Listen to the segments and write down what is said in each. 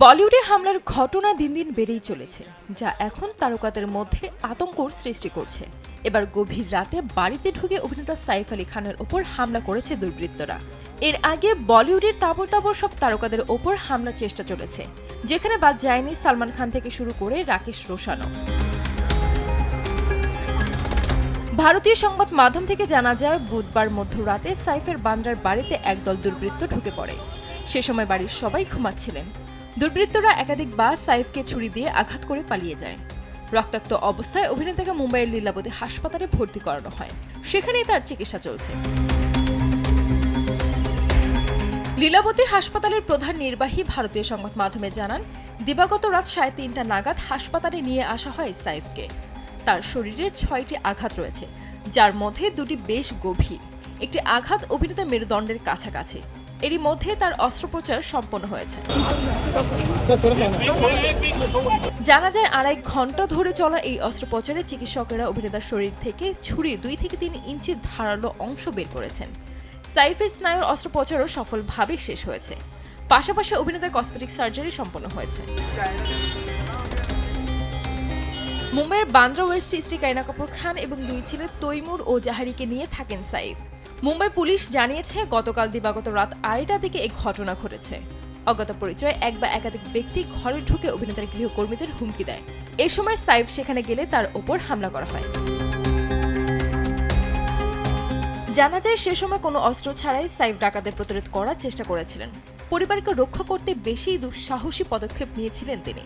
বলিউডে হামলার ঘটনা দিন দিন বেড়েই চলেছে, যা এখন তারকাদের মধ্যে আতঙ্কর সৃষ্টি করছে। এবার গভীর রাতে বাড়িতে ঢুকে অভিনেতা সাইফ আলী খানের ওপর হামলা করেছে দুর্বৃত্তরা। এর আগে বলিউডের তাবড় তাবড় সব তারকাদের ওপর হামলার চেষ্টা চলেছে, যেখানে বাদ যায়নি সালমান খান থেকে শুরু করে রাকেশ রোশানও। ভারতীয় সংবাদ মাধ্যম থেকে জানা যায়, বুধবার মধ্যরাতে সাইফের বান্দ্রার বাড়িতে একদল দুর্বৃত্ত ঢুকে পড়ে। সে সময় বাড়ির সবাই ঘুমাচ্ছিলেন। দুর্বৃত্তরা একাধিকবার সাইফকে ছুরি দিয়ে আঘাত করে পালিয়ে যায়। রক্তাক্ত অবস্থায় অভিনেতাকে মুম্বাইয়ের লীলাবতী হাসপাতালে ভর্তি করানো হয়। সেখানেই তার চিকিৎসা চলছে। লীলাবতী হাসপাতালের প্রধান নির্বাহী ভারতীয় সংবাদ মাধ্যমে জানান, দিবাগত রাত 3:30টা নাগাদ হাসপাতালে নিয়ে আসা হয় সাইফকে। তার শরীরে 6টি আঘাত রয়েছে, যার মধ্যে 2টি বেশ গভীর। একটি আঘাত অভিনেতার মেরুদণ্ডের কাছাকাছি। এরই মধ্যে তার অস্ত্রোপচার সম্পন্ন হয়েছে। জানা যায়, 2.5 ঘন্টা ধরে চলা এই অস্ত্রোপচারে চিকিৎসকেরা অভিনেতার শরীর থেকে ছুরির 2 থেকে 3 ইঞ্চি ধারালো অংশ বের করেছেন। সাইফের স্নায়ুর অস্ত্রোপচারও সফলভাবে শেষ হয়েছে। পাশাপাশি অভিনেতার কসমেটিক সার্জারি সম্পন্ন হয়েছে। মুম্বাইয়ের বান্দ্রা ওয়েস্টে স্ত্রী কারিনা কাপুর খান এবং 2 ছেলে তৈমুর ও জাহারিকে নিয়ে থাকেন সাইফ। মুম্বাই পুলিশ জানিয়েছে, গতকাল দিবাগত রাত 2:30টার দিকে এই ঘটনা ঘটেছে। অজ্ঞাত পরিচয় এক বা একাধিক ব্যক্তি ঘরে ঢুকে অভিনেতার গৃহকর্মীদের হুমকি দেয়। এ সময় সাইফ সেখানে গেলে তার ওপর হামলা করা হয়। জানা যায়, সে সময় কোনো অস্ত্র ছাড়াই সাইফ ডাকাতদের প্রতিরোধ করার চেষ্টা করেছিলেন। পরিবারকে রক্ষা করতে বেশি দুঃসাহসী পদক্ষেপ নিয়েছিলেন তিনি।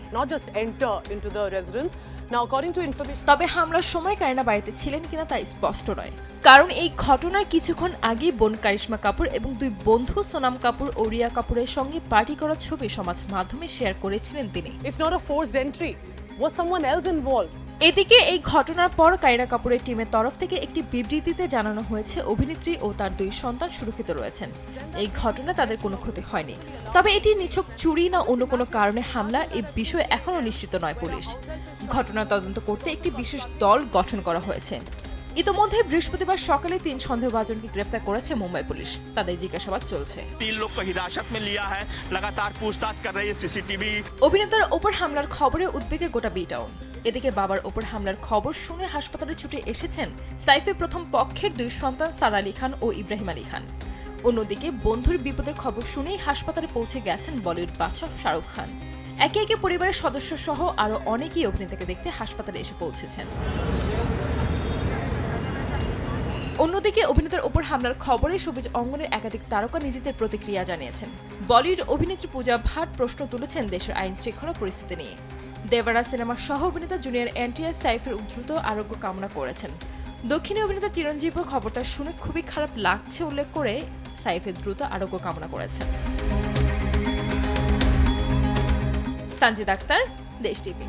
তবে হামলার সময় কারিনা বাড়িতে ছিলেন কিনা তা স্পষ্ট নয়, কারণ এই ঘটনার কিছুক্ষণ আগে বোন কারিশমা কাপুর এবং 2 বন্ধু সোনাম কাপুর ও রিয়া কাপুরের সঙ্গে পার্টি করার ছবি সমাজ মাধ্যমে শেয়ার করেছিলেন তিনি। এদিকে এই ঘটনার পর কারিনা কাপুরের টিমের তরফ থেকে একটি বিবৃতিতে জানানো হয়েছে, অভিনেত্রী ও তার 2 সন্তান সুরক্ষিত রয়েছেন। এই ঘটনা তাদের কোনো ক্ষতি হয়নি। তবে এটি নিছক চুরি না অন্য কোনো কারণে হামলা, এই বিষয়ে এখনও নিশ্চিত নয় পুলিশ। ঘটনার তদন্ত করতে একটি বিশেষ দল গঠন করা হয়েছে। ইতোমধ্যে বৃহস্পতিবার সকালে 3 সন্দেহভাজনকে গ্রেফতার করেছে মুম্বাই পুলিশ। তাদের জিজ্ঞাসাবাদ চলছে। অভিনেতার ওপর হামলার খবরে উদ্বেগে গোটা বি টাউন। এদিকে বাবার ওপর হামলার খবর শুনে হাসপাতালে ছুটে এসেছেন সাইফের প্রথম পক্ষের 2 সন্তান সারা আলী খান ও ইব্রাহিম আলী খান। অন্যদিকে বন্ধুর বিপদের খবর শুনেই হাসপাতালে পৌঁছে গেছেন বলিউড বাদশাহ শাহরুখ খান। একে একে পরিবারের সদস্য সহ আরও অনেকেই অভিনেতাকে দেখতে হাসপাতালে এসে পৌঁছেছেন। অন্যদিকে অভিনেতার ওপর হামলার খবরে সবুজ অঙ্গনের একাধিক তারকা নিজেদের প্রতিক্রিয়া জানিয়েছেন। বলিউড অভিনেত্রী পূজা ভাট প্রশ্ন তুলেছেন দেশের আইন শৃঙ্খলা পরিস্থিতি নিয়ে। দেবরা সিনেমার সহ অভিনেতা জুনিয়র এনটিআর সাইফের দ্রুত আরোগ্য কামনা করেছেন। দক্ষিণী অভিনেতা চিরঞ্জীবও খবরটা শুনে খুবই খারাপ লাগছে উল্লেখ করে সাইফের দ্রুত আরোগ্য কামনা করেছেন। সঞ্জিদ আক্তার, দেশ টিভি।